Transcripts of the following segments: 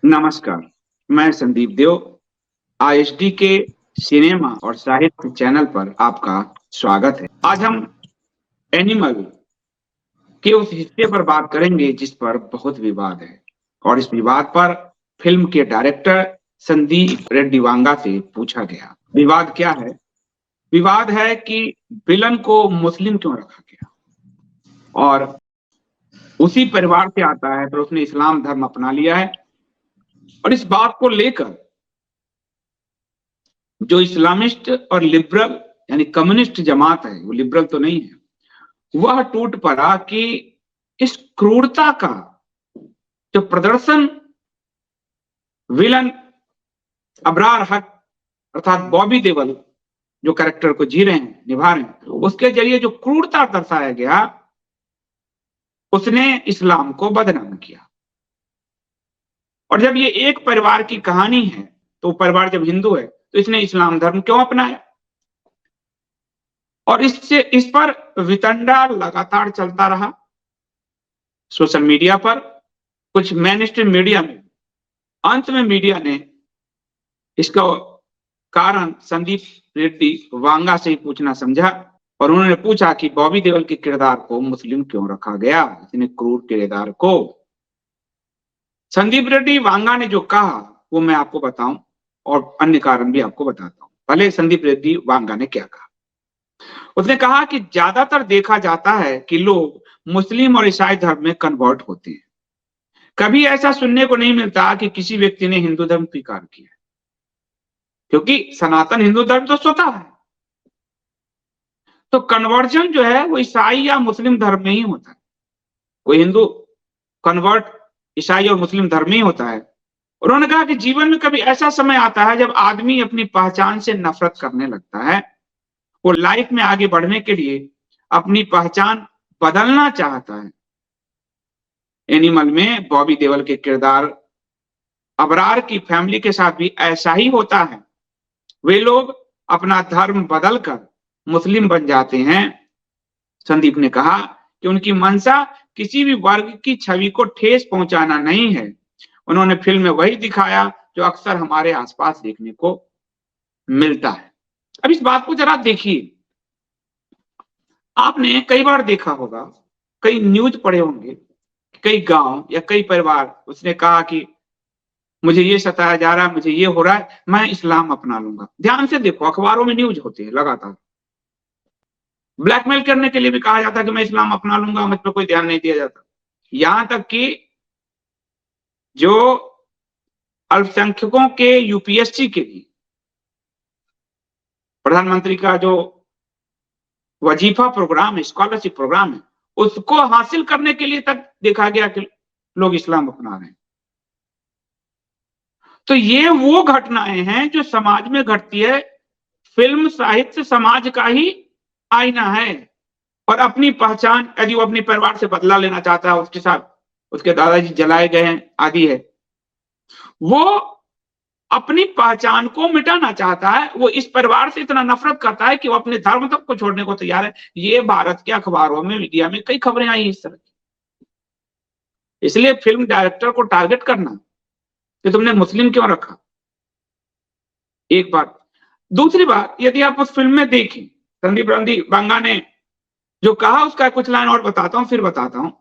नमस्कार, मैं संदीप देव आईएसडी के सिनेमा और साहित्य चैनल पर आपका स्वागत है। आज हम एनिमल के उस हिस्से पर बात करेंगे जिस पर बहुत विवाद है और इस विवाद पर फिल्म के डायरेक्टर संदीप रेड्डी वांगा से पूछा गया। विवाद क्या है? विवाद है कि विलन को मुस्लिम क्यों रखा गया और उसी परिवार से आता है, पर उसने इस्लाम धर्म अपना लिया है। और इस बात को लेकर जो इस्लामिस्ट और लिबरल यानी कम्युनिस्ट जमात है, वो लिबरल तो नहीं है, वह टूट पड़ा कि इस क्रूरता का जो प्रदर्शन विलन अबरार हक अर्थात बॉबी देओल जो कैरेक्टर को जी रहे हैं, निभा रहे हैं, उसके जरिए जो क्रूरता दर्शाया गया, उसने इस्लाम को बदनाम किया। और जब ये एक परिवार की कहानी है, तो परिवार जब हिंदू है तो इसने इस्लाम धर्म क्यों अपनाया? और इस पर वितंडा लगातार चलता रहा सोशल मीडिया पर, कुछ मेन स्ट्रीम मीडिया में। अंत में मीडिया ने इसका कारण संदीप रेड्डी वांगा से ही पूछना समझा और उन्होंने पूछा कि बॉबी देओल के किरदार को मुस्लिम क्यों रखा गया, इतने क्रूर किरदार को। संदीप रेड्डी वांगा ने जो कहा वो मैं आपको बताऊं और अन्य कारण भी आपको बताता हूं। पहले संदीप रेड्डी वांगा ने क्या कहा? उसने कहा कि ज्यादातर देखा जाता है कि लोग मुस्लिम और ईसाई धर्म में कन्वर्ट होते हैं। कभी ऐसा सुनने को नहीं मिलता कि किसी व्यक्ति ने हिंदू धर्म स्वीकार किया, क्योंकि सनातन हिंदू धर्म तो स्वतः है। तो कन्वर्जन जो है वो ईसाई या मुस्लिम धर्म में ही होता है। कोई हिंदू कन्वर्ट ईसाई और मुस्लिम धर्म में ही होता है। उन्होंने कहा कि जीवन में कभी ऐसा समय आता है जब आदमी अपनी पहचान से नफरत करने लगता है। वो लाइफ में आगे बढ़ने के लिए अपनी पहचान बदलना चाहता है। एनिमल में बॉबी देओल के किरदार अबरार की फैमिली के साथ भी ऐसा ही होता है। वे लोग अपना धर्म बदलकर मुस्लिम बन जाते हैं। संदीप ने कहा कि उनकी मंशा किसी भी वर्ग की छवि को ठेस पहुंचाना नहीं है। उन्होंने फिल्म में वही दिखाया जो अक्सर हमारे आसपास देखने को मिलता है। अब इस बात को जरा देखिए। आपने कई बार देखा होगा, कई न्यूज पढ़े होंगे, कई गांव या कई परिवार उसने कहा कि मुझे ये सताया जा रहा है, मुझे ये हो रहा है, मैं इस्लाम अपना लूंगा। ध्यान से देखो, अखबारों में न्यूज होती है लगातार। ब्लैकमेल करने के लिए भी कहा जाता है कि मैं इस्लाम अपना लूंगा, मुझ पर कोई ध्यान नहीं दिया जाता। यहां तक कि जो अल्पसंख्यकों के यूपीएससी के लिए प्रधानमंत्री का जो वजीफा प्रोग्राम है, स्कॉलरशिप प्रोग्राम है, उसको हासिल करने के लिए तक देखा गया कि लोग इस्लाम अपना रहे हैं। तो ये वो घटनाएं हैं जो समाज में घटती है। फिल्म साहित्य समाज का ही आईना है। और अपनी पहचान, यदि वो अपने परिवार से बदला लेना चाहता है, उसके साथ उसके दादाजी जलाए गए हैं आदि है, वो अपनी पहचान को मिटाना चाहता है। वो इस परिवार से इतना नफरत करता है कि वो अपने धर्म तक को छोड़ने को तैयार है। ये भारत के अखबारों में, मीडिया में कई खबरें आई इस तरह की। इसलिए फिल्म डायरेक्टर को टारगेट करना कि तुमने मुस्लिम क्यों रखा, एक बात। दूसरी बात, यदि आप उस फिल्म में देखें, संदीप रेड्डी वांगा ने जो कहा उसका कुछ लाइन और बताता हूं, फिर बताता हूं।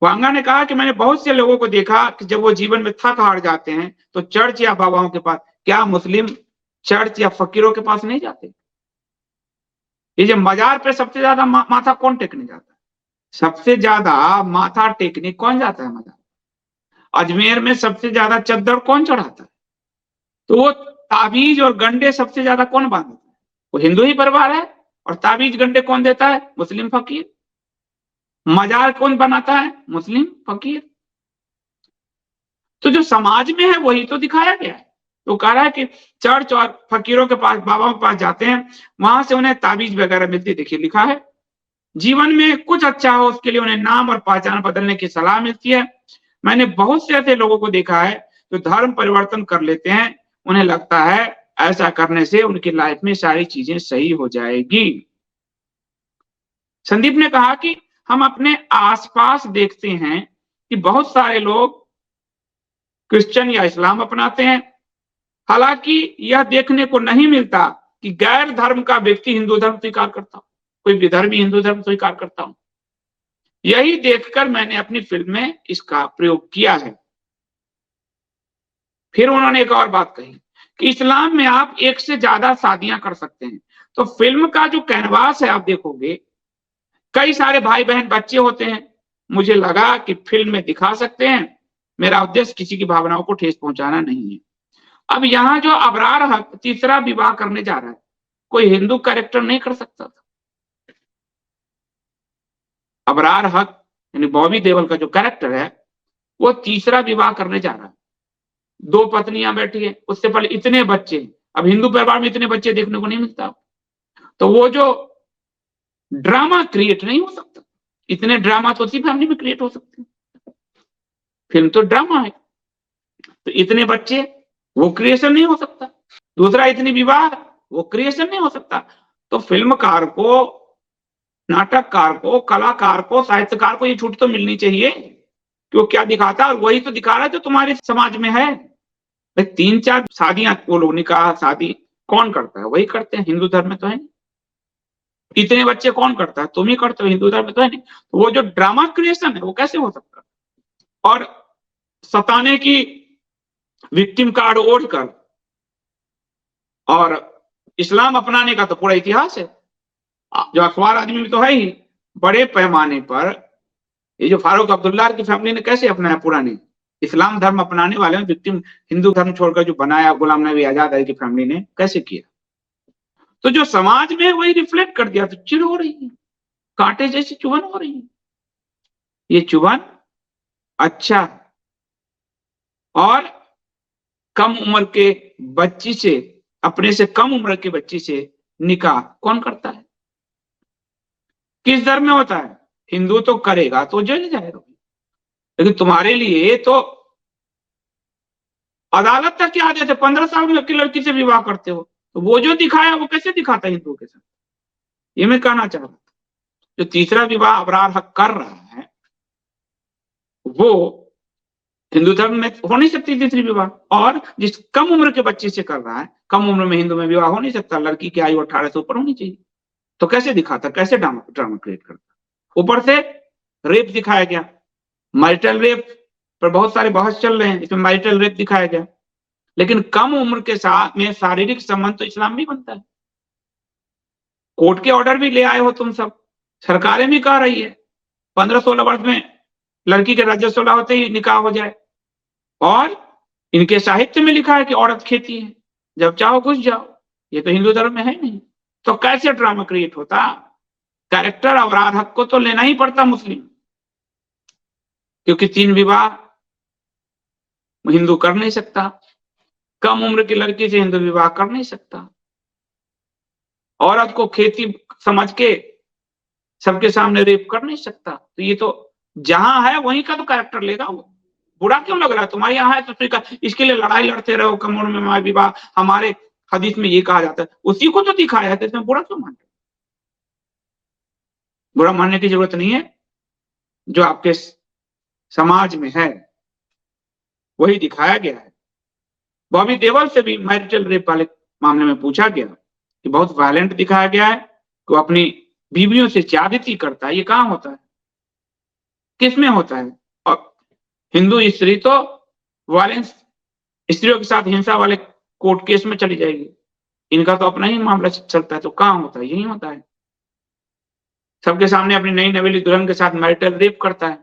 वांगा ने कहा कि मैंने बहुत से लोगों को देखा कि जब वो जीवन में थक हार जाते हैं तो चर्च या बाबाओं के पास, क्या मुस्लिम चर्च या फकीरों के पास नहीं जाते? ये जो मजार पे सबसे ज्यादा माथा कौन टेकने जाता है? सबसे ज्यादा माथा टेकने कौन जाता है मजार? अजमेर में सबसे ज्यादा चद्दर कौन चढ़ाता है? तो वो ताबीज और गंडे सबसे ज्यादा कौन बांधता है? वो हिंदू ही परिवार है। और ताबीज गंडे कौन देता है? मुस्लिम फकीर। मजार कौन बनाता है? मुस्लिम फकीर। तो जो समाज में है वही तो दिखाया गया है। तो कह रहा है कि चर्च और फकीरों के पास, बाबाओं के पास जाते हैं, वहां से उन्हें ताबीज वगैरह मिलती। देखिए लिखा है, जीवन में कुछ अच्छा हो उसके लिए उन्हें नाम और पहचान बदलने की सलाह मिलती है। मैंने बहुत से ऐसे लोगों को देखा है जो धर्म परिवर्तन कर लेते हैं। उन्हें लगता है ऐसा करने से उनकी लाइफ में सारी चीजें सही हो जाएगी। संदीप ने कहा कि हम अपने आसपास देखते हैं कि बहुत सारे लोग क्रिश्चियन या इस्लाम अपनाते हैं। हालांकि यह देखने को नहीं मिलता कि गैर धर्म का व्यक्ति हिंदू धर्म स्वीकार करता हो, कोई विधर्मी हिंदू धर्म स्वीकार करता हो। यही देखकर मैंने अपनी फिल्म में इसका प्रयोग किया है। फिर उन्होंने एक और बात कही कि इस्लाम में आप एक से ज्यादा शादियां कर सकते हैं। तो फिल्म का जो कैनवास है आप देखोगे, कई सारे भाई बहन बच्चे होते हैं। मुझे लगा कि फिल्म में दिखा सकते हैं, मेरा उद्देश्य किसी की भावनाओं को ठेस पहुंचाना नहीं है। अब यहाँ जो अबरार हक तीसरा विवाह करने जा रहा है, कोई हिंदू कैरेक्टर नहीं कर सकता था। अबरार हक यानी बॉबी देओल का जो कैरेक्टर है, वो तीसरा विवाह करने जा रहा है। 2 पत्नियां बैठी है, उससे पहले इतने बच्चे। अब हिंदू परिवार में इतने बच्चे देखने को नहीं मिलता, तो वो जो ड्रामा क्रिएट नहीं हो सकता। इतने ड्रामा तो उसी फैमिली में क्रिएट हो सकते हैं। फिल्म तो ड्रामा है, तो इतने बच्चे वो क्रिएशन नहीं हो सकता। दूसरा, इतनी विवाह वो क्रिएशन नहीं हो सकता। तो फिल्मकार को, नाटककार को, कलाकार को, साहित्यकार को ये छूट तो मिलनी चाहिए कि वो क्या दिखाता है, और वही तो दिखा रहा है जो तुम्हारे समाज में है। 3-4 शादियां, वो लोग निकाह शादी कौन करता है? वही करते हैं, हिंदू धर्म में तो है नहीं। इतने बच्चे कौन करता है? तुम ही करते हो, हिंदू धर्म में तो है नहीं। तो वो जो ड्रामा क्रिएशन है वो कैसे हो सकता? और सताने की विक्टिम कार्ड ओढ़कर और इस्लाम अपनाने का तो पूरा इतिहास है। जो अखबार आदमी में तो है ही। बड़े पैमाने पर ये जो फारूक अब्दुल्ला की फैमिली ने कैसे अपनाया पुराने इस्लाम धर्म अपनाने वाले विक्टिम हिंदू धर्म छोड़कर जो बनाया गुलाम नबी आजाद की फैमिली ने कैसे किया? तो जो समाज में वही रिफ्लेक्ट कर दिया। तो चिढ़ हो रही है, कांटे जैसी चुभन हो रही है। ये चुभन अच्छा, और कम उम्र के बच्ची से, अपने से कम उम्र के बच्ची से निकाह कौन करता है? किस धर्म में होता है? हिंदू तो करेगा तो जेल जाएगा, लेकिन तुम्हारे लिए तो अदालत तक क्या आदेश है? 15 साल की लड़की से विवाह करते हो, तो वो जो दिखाया वो कैसे दिखाता है हिंदुओं के साथ? ये मैं कहना चाह रहा था। जो तीसरा विवाह अबरार हक कर रहा है, वो हिंदू धर्म में हो नहीं सकती तीसरी विवाह। और जिस कम उम्र के बच्चे से कर रहा है, कम उम्र में हिंदू में विवाह हो नहीं सकता। लड़की की आयु 18 से ऊपर होनी चाहिए। तो कैसे दिखाता, कैसे ड्रामा क्रिएट करता? ऊपर से रेप दिखाया गया, मैरिटल रेप पर बहुत सारे बहस चल रहे हैं, इसमें मैरिटल रेप दिखाया गया। लेकिन कम उम्र के साथ में शारीरिक संबंध तो इस्लाम में बनता है। कोर्ट के ऑर्डर भी ले आए हो तुम सब, सरकारें भी कह रही है 15-16 वर्ष में लड़की के राज्यसभा होते ही निकाह हो जाए। और इनके साहित्य में लिखा है कि औरत खेती है, जब चाहो घुस जाओ। ये तो हिंदू धर्म में है नहीं। तो कैसे ड्रामा क्रिएट होता? कैरेक्टर अबरार हक को तो लेना ही पड़ता मुस्लिम, क्योंकि 3 विवाह हिंदू कर नहीं सकता। कम उम्र की लड़की से हिंदू विवाह कर नहीं सकता। औरत को खेती समझ के सबके सामने रेप कर नहीं सकता। तो ये तो जहां है वहीं का तो कैरेक्टर लेगा वो। बुरा क्यों लग रहा है? तुम्हारे यहाँ है तो इसके लिए लड़ाई लड़ते रहो, कम उम्र में विवाह। हमारे हदीस में ये कहा जाता है, उसी को तो दिखाया है, तो इसमें बुरा क्यों मानते? बुरा मानने की जरूरत नहीं है। जो आपके समाज में है वही दिखाया गया है। बॉबी देओल से भी मैरिटल रेप वाले मामले में पूछा गया कि बहुत वायलेंट दिखाया गया है कि वो अपनी बीवियों से ज्यादती करता है। ये कहाँ होता है, किसमें होता है? और हिंदू स्त्री तो वायलेंस, स्त्रियों के साथ हिंसा वाले कोर्ट केस में चली जाएगी। इनका तो अपना ही मामला चलता है। तो कहाँ होता है? यही होता है। सबके सामने अपनी नई नवेली दुल्हन के साथ मैरिटल रेप करता है।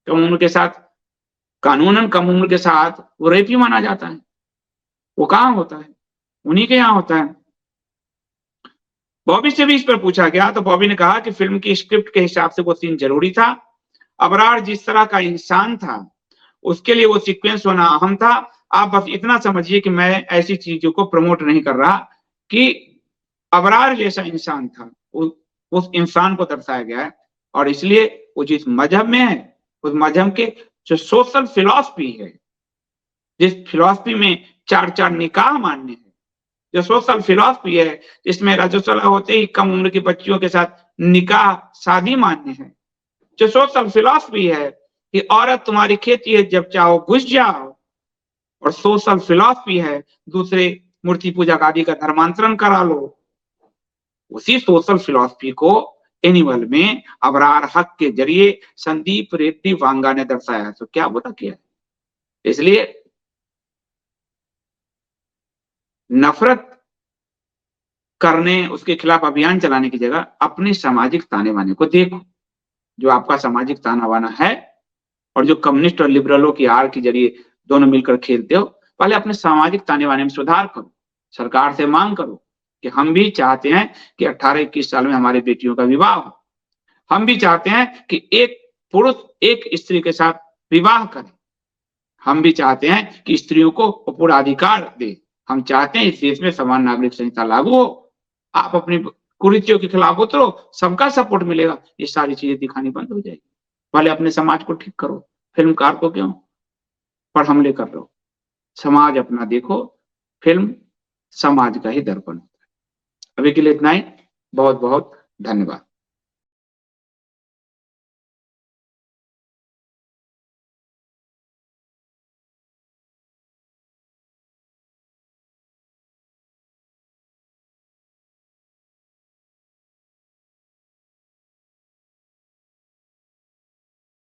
कम उम्र के साथ, कानूनन कम उम्र के साथ वो रेप ही माना जाता है। वो कहाँ होता है? उन्हीं के यहाँ होता है। बॉबी से भी इस पर पूछा गया तो बॉबी ने कहा कि फिल्म की स्क्रिप्ट के हिसाब से वो सीन जरूरी था। अबरार जिस तरह का इंसान था उसके लिए वो सीक्वेंस होना अहम था। आप बस इतना समझिए कि मैं ऐसी चीजों को प्रमोट नहीं कर रहा कि अबरार जैसा इंसान था, उस इंसान को दर्शाया गया है। और इसलिए वो जिस मजहब में है, उस मजहब के जो सोशल फिलॉसफी है, जिस फिलॉसफी में 4 निकाह मानने हैं, जो सोशल फिलॉसफी है जिसमें राज्यसभा होते ही कम उम्र की बच्चियों के साथ निकाह शादी मानने हैं, जो सोशल फिलॉसफी है कि औरत तुम्हारी खेती है, जब चाहो घुस जाओ, और सोशल फिलॉसफी है, दूसरे मूर्ति पूजा आदि का धर्मांतरण करा लो। उसी सोशल फिलॉसफी को एनिमल में अबरार हक के जरिए संदीप रेड्डी वांगा ने दर्शाया। तो क्या बुरा किया? इसलिए नफरत करने, उसके खिलाफ अभियान चलाने की जगह अपने सामाजिक ताने बाने को देखो। जो आपका सामाजिक ताना बाना है और जो कम्युनिस्ट और लिबरलों की आड़ के जरिए दोनों मिलकर खेलते हो, पहले अपने सामाजिक ताने बाने में सुधार करो। सरकार से मांग करो कि हम भी चाहते हैं कि 18-21 साल में हमारी बेटियों का विवाह हो। हम भी चाहते हैं कि एक पुरुष एक स्त्री के साथ विवाह करे। हम भी चाहते हैं कि स्त्रियों को पूरा अधिकार दे। हम चाहते हैं इस देश में समान नागरिक संहिता लागू हो। आप अपनी कुरीतियों के खिलाफ उतरो, सबका सपोर्ट मिलेगा, ये सारी चीजें दिखानी बंद हो जाएगी। पहले अपने समाज को ठीक करो। फिल्मकार को क्यों पर हमले कर रहे हो? समाज अपना देखो। फिल्म समाज का ही दर्पण होता है। अभी के लिए इतना ही। बहुत बहुत धन्यवाद।